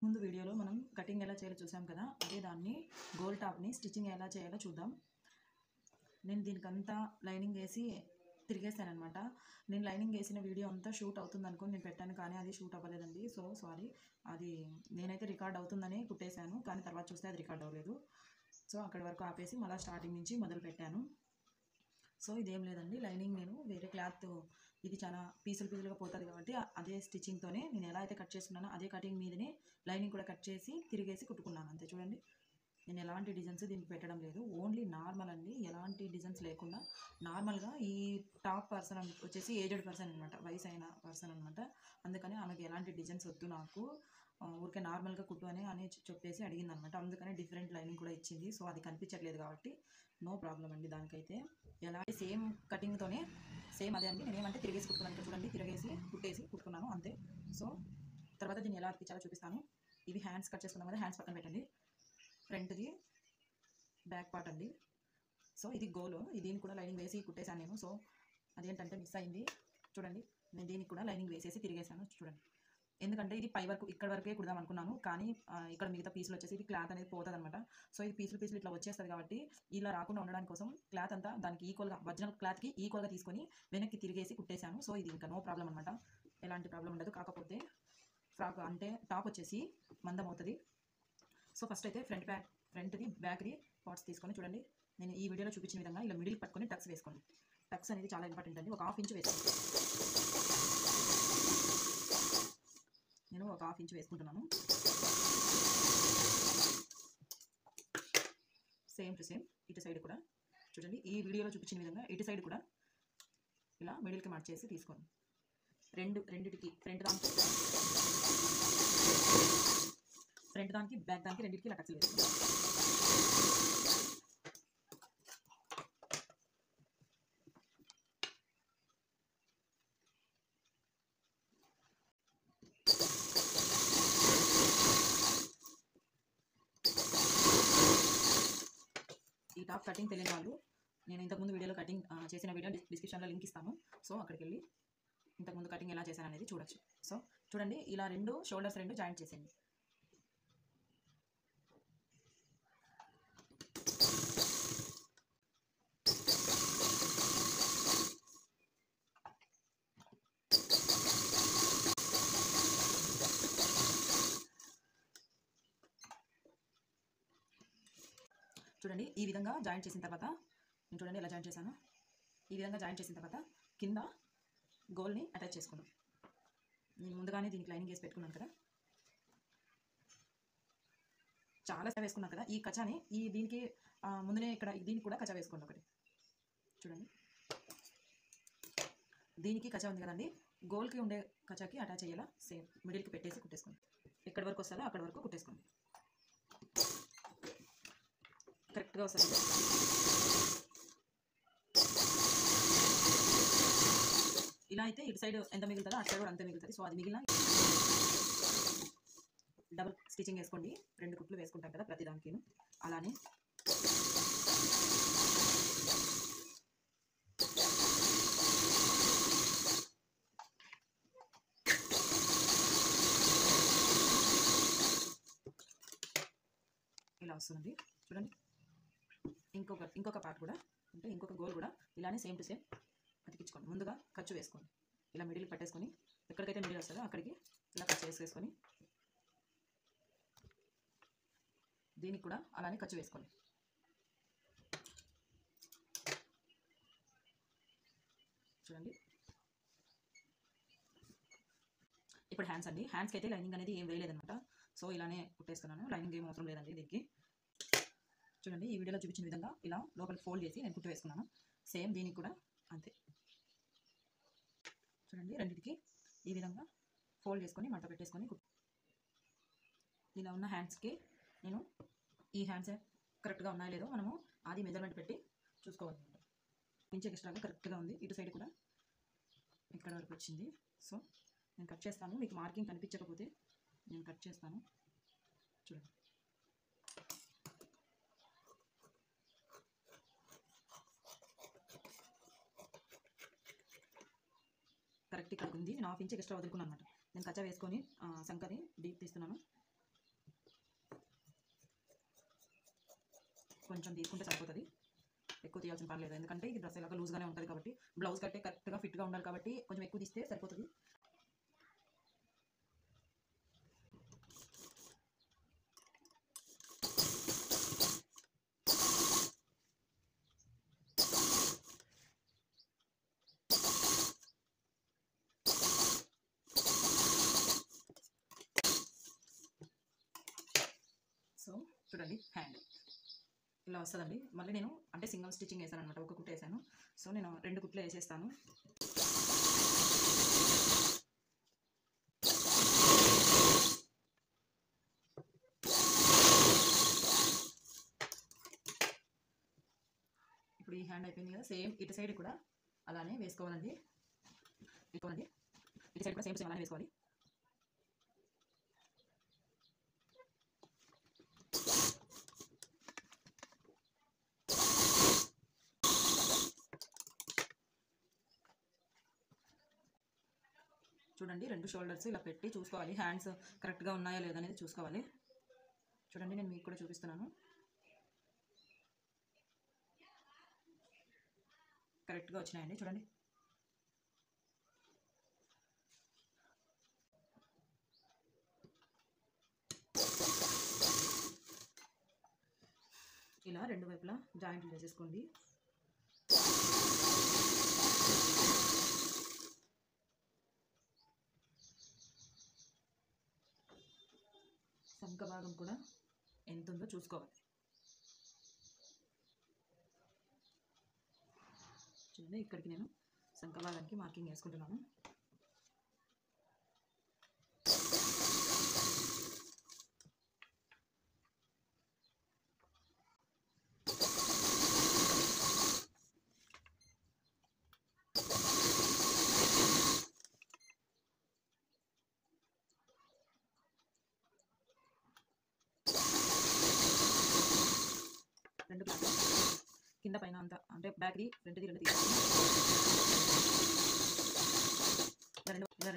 ముందు వీడియోలో మనం కటింగ్ ఎలా చేయాలో చూసాం కదా, అదే దాన్ని గోల్ టాప్ని స్టిచ్చింగ్ ఎలా చేయాలో చూద్దాం. నేను దీనికంతా లైనింగ్ వేసి తిరిగేసానమాట. నేను లైనింగ్ వేసిన వీడియో అంతా షూట్ అవుతుంది అనుకుని నేను పెట్టాను, కానీ అది షూట్ అవ్వలేదండి. So sorry. అది నేనైతే రికార్డ్ అవుతుందని కుట్టేశాను, కానీ తర్వాత చూస్తే అది రికార్డ్ అవ్వలేదు. సో అక్కడి వరకు ఆపేసి మళ్ళీ స్టార్టింగ్ నుంచి మొదలు పెట్టాను. సో ఇదేం లేదండి, లైనింగ్ నేను వేరే క్లాత్, ఇది చాలా పీసులుగా పోతుంది కాబట్టి అదే స్టిచ్చింగ్తోనే నేను ఎలా అయితే కట్ చేస్తున్నానో అదే కటింగ్ మీదనే లైనింగ్ కూడా కట్ చేసి తిరిగేసి కుట్టుకున్నాను అంతే. చూడండి, నేను ఎలాంటి డిజైన్స్ దీనికి పెట్టడం లేదు, ఓన్లీ నార్మల్ అండి, ఎలాంటి డిజైన్స్ లేకుండా నార్మల్గా. ఈ టాప్ పర్సన్ వచ్చేసి ఏజ్డ్ పర్సన్ అనమాట, వయసు అయిన పర్సన్ అనమాట. అందుకని ఆమెకి ఎలాంటి డిజైన్స్ వద్దు, నాకు ఊరికే నార్మల్గా కుట్టు అని చెప్పేసి అడిగింది అనమాట. అందుకని డిఫరెంట్ లైనింగ్ కూడా ఇచ్చింది. సో అది కనిపించట్లేదు కాబట్టి నో ప్రాబ్లం అండి. దానికైతే ఎలాంటి సేమ్ కటింగ్తోనే సేమ్ అదే అండి. నేనేమంటే తిరిగేసి కుట్టుకున్నాను, చూడండి, తిరిగేసి కుట్టుకున్నాను అంతే. సో తర్వాత దీన్ని ఎలా అతికించాలో చూపిస్తాను. ఇవి హ్యాండ్స్ కట్ చేసుకున్నాం కదా, హ్యాండ్స్ పక్కన పెట్టండి. ఫ్రంట్ది బ్యాక్ పార్ట్ అండి. సో ఇది గోలు, దీనికి కూడా లైనింగ్ వేసి కుట్టేశాను నేను. సో అదేంటంటే మిస్ అయింది. చూడండి, నేను దీనికి కూడా లైనింగ్ వేసేసి తిరిగేసాను. చూడండి, ఎందుకంటే ఇది పై వరకు ఇక్కడ వరకే కుడదాం అనుకున్నాను, కానీ ఇక్కడ మిగతా పీసులు వచ్చేసి ఇది క్లాత్ అనేది పోతుంది అనమాట. సో ఇది పీసులు ఇట్లా వచ్చేస్తుంది కాబట్టి ఇలా రాకుండా ఉండడానికి కోసం క్లాత్ అంతా దానికి ఈక్వల్గా, ఒరిజినల్ క్లాత్కి ఈక్వల్గా తీసుకొని వెనక్కి తిరిగేసి కుట్టేశాను. సో ఇది ఇంకా నో ప్రాబ్లం అనమాట, ఎలాంటి ప్రాబ్లం ఉండదు. కాకపోతే ఫ్రాక్ అంటే టాప్ వచ్చేసి మందం అవుతుంది. సో ఫస్ట్ అయితే ఫ్రంట్ది బ్యాక్ది పార్ట్స్ తీసుకొని, చూడండి, నేను ఈ వీడియోలో చూపించిన విధంగా ఇలా మిడిల్ పట్టుకొని టక్స్ వేసుకోండి. టక్స్ అనేది చాలా ఇంపార్టెంట్ అండి. ఒక హాఫ్ ఇంచ్ వేసుకోండి. నేను ఒక హాఫ్ ఇంచ్ వేసుకుంటున్నాను. సేమ్ టు సేమ్ ఇటు సైడ్ కూడా చూడండి, ఈ వీడియోలో చూపించిన విధంగా ఇటు సైడ్ కూడా ఇలా మిడిల్కి మార్చేసి తీసుకోండి. రెండిటికి ఫ్రంట్ దానికి బ్యాక్ దానికి రెండింటికి ఇలా టక్స్లు వేసుకోండి. ఈ టాప్ కటింగ్ తెలియని వాళ్ళు, నేను ఇంతకుముందు వీడియోలో కటింగ్ చేసిన వీడియో డిస్క్రిప్షన్లో లింక్ ఇస్తాను. సో అక్కడికి వెళ్ళి ఇంతకుముందు కటింగ్ ఎలా చేశాను అనేది చూడొచ్చు. సో చూడండి, ఇలా షోల్డర్స్ రెండు జాయింట్ చేసేయండి. చూడండి, ఈ విధంగా జాయింట్ చేసిన తర్వాత, నేను చూడండి ఎలా జాయింట్ చేశాను. ఈ విధంగా జాయింట్ చేసిన తర్వాత కింద గోల్ని అటాచ్ చేసుకున్నాం. నేను ముందుగానే దీనికి లైనింగ్ వేసి పెట్టుకున్నాను కదా, చాలా వేసుకున్నాను కదా. ఈ కచాని దీనికి ముందునే ఇక్కడ దీనికి కూడా కచా వేసుకోండి ఒకటి. చూడండి, దీనికి కచా ఉంది కదండి, గోల్కి ఉండే కచాకి అటాచ్ అయ్యేలా సేమ్ మిడిల్కి పెట్టేసి కుట్టేసుకోండి. ఎక్కడి వరకు వస్తుందో అక్కడి వరకు కుట్టేసుకోండి. కరెక్ట్గా వస్తుంది. ఇలా అయితే ఇటు సైడ్ ఎంత మిగులుతుందో అటు సైడ్ కూడా అంతే మిగులుతుంది. సో అది మిగిలిన డబుల్ స్టిచ్చింగ్ వేసుకోండి. 2 కుట్లు వేసుకుంటాం కదా ప్రతి దానికి. అలానే ఇలా వస్తుంది. చూడండి, ఇంకొక పార్ట్ కూడా అంటే ఇంకొక గోల్ కూడా ఇలానే సేమ్ టు సేమ్ అతికించుకోండి. ముందుగా ఖర్చు వేసుకోండి, ఇలా మిడిల్ పట్టేసుకొని ఎక్కడికైతే మిడిల్ వస్తుందో అక్కడికి ఇలా ఖర్చు వేసుకొని దీనికి కూడా అలానే ఖర్చు వేసుకోండి. చూడండి, ఇప్పుడు హ్యాండ్స్ అండి. హ్యాండ్స్కి అయితే లైనింగ్ అనేది ఏం వేయలేదనమాట. సో ఇలానే కుట్టేస్తున్నాను, లైనింగ్ ఏం అవసరం లేదండి దీనికి. చూడండి, ఈ వీడియోలో చూపించిన విధంగా ఇలా లోపలికి ఫోల్డ్ చేసి నేను కుట్టు వేసుకున్నాను. సేమ్ దీనికి కూడా అంతే. చూడండి, రెండింటికి ఈ విధంగా ఫోల్డ్ చేసుకొని మంట పెట్టేసుకొని ఇలా ఉన్న హ్యాండ్స్కి నేను ఈ హ్యాండ్స్ కరెక్ట్గా ఉన్నాయో లేదో మనము అది మెజర్మెంట్ పెట్టి చూసుకోవాలన్నమాట. ఇంచెక్ ఎక్స్ట్రాగా కరెక్ట్గా ఉంది. ఇటు సైడ్ కూడా ఇక్కడ వరకు వచ్చింది. సో నేను కట్ చేస్తాను, మీకు మార్కింగ్ కనిపించకపోతే నేను కట్ చేస్తాను. చూడండి, కరెక్ట్ ఇక్కడ ఉంది. నేను హాఫ్ ఇంచ్ ఎక్స్ట్రా వదులుకున్నాను అనమాట. నేను కచ్చా వేసుకొని సంకని డీప్ తీస్తున్నాను. కొంచెం తీసుకుంటే సరిపోతుంది, ఎక్కువ తీయాల్సిన పని లేదు. ఎందుకంటే ఇది డ్రెస్ ఎలాగో లూజ్గానే ఉంటుంది కాబట్టి, బ్లౌజ్ కట్టే కరెక్ట్గా ఫిట్గా ఉండాలి కాబట్టి కొంచెం ఎక్కువ తీస్తే సరిపోతుంది. సో చూడండి హ్యాండ్ ఇలా వస్తుందండి. మళ్ళీ నేను అంటే సింగిల్ స్టిచ్చింగ్ వేసాను అనమాట, ఒక కుట్టు వేసాను. సో నేను 2 కుట్లు వేసేస్తాను. ఇప్పుడు ఈ హ్యాండ్ అయిపోయింది కదా, సేమ్ ఇటు సైడ్ కూడా అలానే వేసుకోవాలండి. ఇటుకోండి, ఇటు సైడ్ కూడా సేమ్ అలానే వేసుకోవాలి. చూడండి 2 షోల్డర్స్ ఇలా పెట్టి చూసుకోవాలి, హ్యాండ్స్ కరెక్ట్గా ఉన్నాయా లేదా అనేది చూసుకోవాలి. చూడండి నేను మీకు కూడా చూపిస్తున్నాను, కరెక్ట్గా వచ్చినాయండి. చూడండి ఇలా 2 వైపులా జాయింట్లు చేసేసుకోండి. సంక భాగం కూడా ఎంత ఉందో చూసుకోవాలి. చూడండి ఇక్కడికి నేను సంక భాగానికి మార్కింగ్ వేసుకుంటున్నాను. రెండు కింద పైన అంతా అంటే బ్యాక్ది రెండుది ఇలా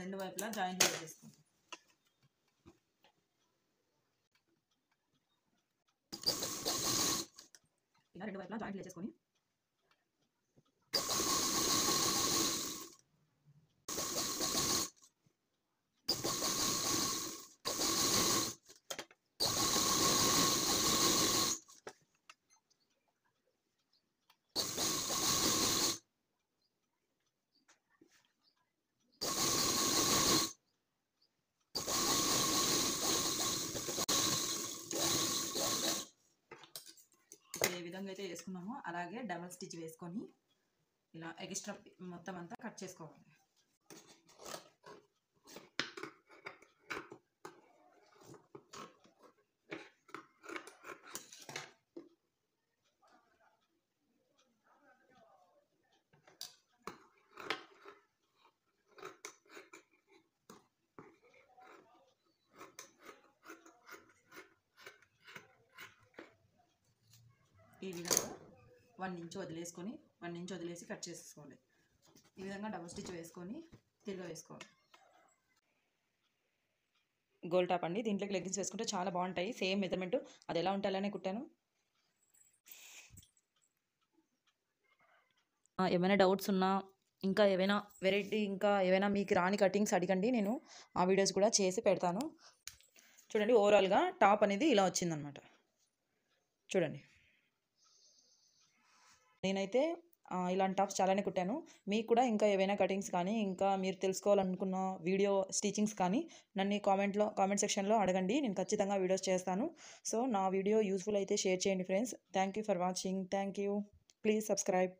2 వైపులా జాయింట్ వేసేసుకోండి. ఇలా 2 వైపులా జాయింట్ వేసేసుకొని ఏ విధంగా అయితే వేసుకున్నామో అలాగే డబల్ స్టిచ్ వేసుకొని ఇలా ఎక్స్ట్రా మొత్తం అంతా కట్ చేసుకోవాలి. ఈ విధంగా 1 ఇంచ్ వదిలేసుకొని 1 ఇంచ్ వదిలేసి కట్ చేసుకోవాలి. ఈ విధంగా డబుల్ స్టిచ్ వేసుకొని తిరిగి వేసుకోవాలి. గోల్ టాప్ అండి, దీంట్లోకి లెగ్గిన్స్ వేసుకుంటే చాలా బాగుంటాయి. సేమ్ మెజర్మెంట్ అది ఎలా ఉంటే అలానే కుట్టాను. ఏమైనా డౌట్స్ ఉన్నా ఇంకా ఏమైనా వెరైటీ ఇంకా ఏమైనా మీకు రాని కటింగ్స్ అడగండి, నేను ఆ వీడియోస్ కూడా చేసి పెడతాను. చూడండి ఓవరాల్గా టాప్ అనేది ఇలా వచ్చిందనమాట. చూడండి నేనైతే ఇలాంటి టాప్స్ చాలానే కుట్టాను. మీకు కూడా ఇంకా ఏవైనా కటింగ్స్ కానీ ఇంకా మీరు తెలుసుకోవాలనుకున్న వీడియో స్టిచింగ్స్ కానీ నన్ను కామెంట్ సెక్షన్లో అడగండి, నేను ఖచ్చితంగా వీడియోస్ చేస్తాను. సో నా వీడియో యూస్ఫుల్ అయితే షేర్ చేయండి friends. Thank you for watching. Thank you. Please subscribe.